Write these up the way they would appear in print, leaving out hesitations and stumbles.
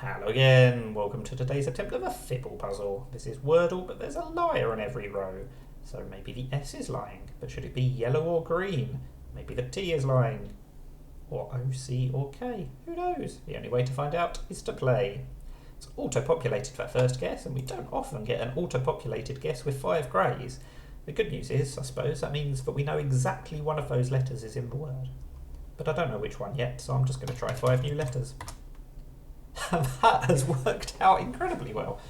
Hello again, welcome to today's attempt of a Fibble puzzle. This is Wordle, but there's a liar on every row. So maybe the S is lying, but should it be yellow or green? Maybe the T is lying. Or O, C or K, who knows? The only way to find out is to play. It's auto-populated for first guess, and we don't often get an auto-populated guess with 5 greys. The good news is, I suppose, that means that we know exactly one of those letters is in the word. But I don't know which one yet, so I'm just going to try 5 new letters. And that has worked out incredibly well.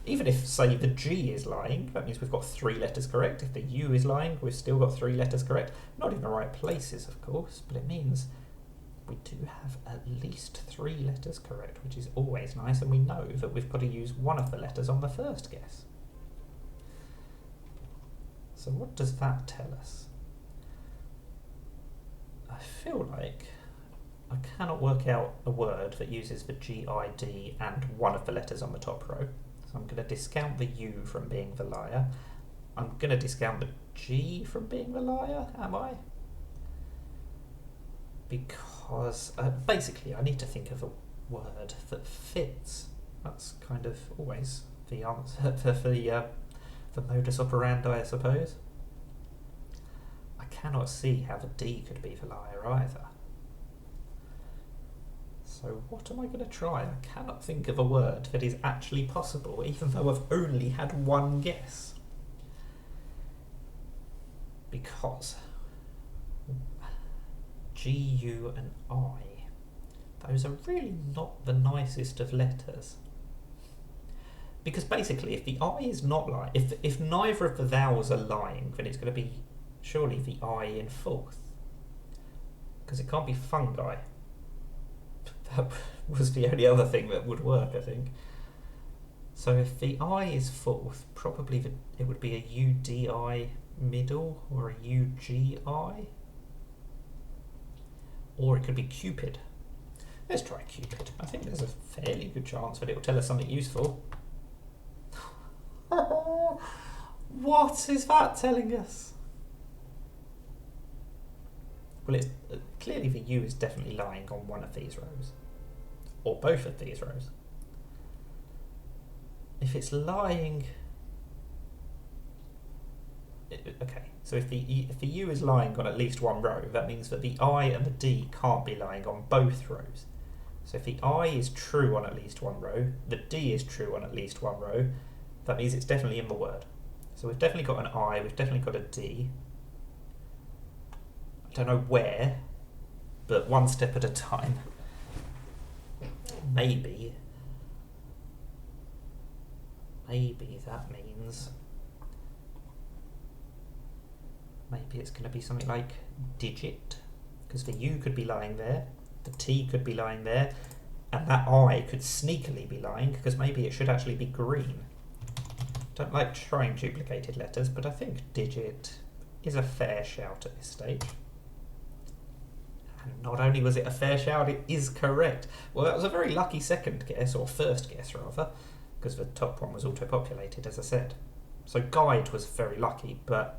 Even if, say, the G is lying, that means we've got 3 letters correct. If the U is lying, we've still got 3 letters correct. Not in the right places, of course, but it means we do have at least 3 letters correct, which is always nice, and we know that we've got to use one of the letters on the first guess. So what does that tell us? I feel like I cannot work out a word that uses the G, I, D and one of the letters on the top row. So I'm going to discount the U from being the liar. I'm going to discount the G from being the liar, am I? Because basically I need to think of a word that fits. That's kind of always the answer for the modus operandi, I suppose. I cannot see how the D could be the liar either. So what am I going to try? I cannot think of a word that is actually possible, even though I've only had one guess. Because G, U and I, those are really not the nicest of letters. Because basically if the I is not lying, if neither of the vowels are lying, then it's going to be surely the I in fourth. Because it can't be fungi. That was the only other thing that would work, I think. So if the I is fourth, probably it would be a UDI middle or a UGI. Or it could be Cupid. Let's try Cupid. I think there's a fairly good chance that it will tell us something useful. What is that telling us? Well, it's clearly the U is definitely lying on one of these rows. Or both of these rows. If it's lying... Okay, so if the U is lying on at least one row, that means that the I and the D can't be lying on both rows. So if the I is true on at least one row, the D is true on at least one row, that means it's definitely in the word. So we've definitely got an I, we've definitely got a D. I don't know where, but one step at a time. Maybe that means maybe it's going to be something like digit, because the U could be lying there, the T could be lying there, and that I could sneakily be lying, because maybe it should actually be green. Don't like trying duplicated letters, but I think digit is a fair shout at this stage. And not only was it a fair shout, it is correct. Well, that was a very lucky second guess, or first guess rather, because the top one was auto-populated, as I said. So guide was very lucky, but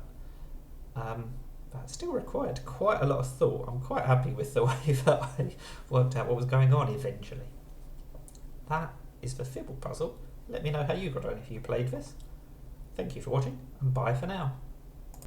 that still required quite a lot of thought. I'm quite happy with the way that I worked out what was going on eventually. That is the Fibble puzzle. Let me know how you got on if you played this. Thank you for watching, and bye for now.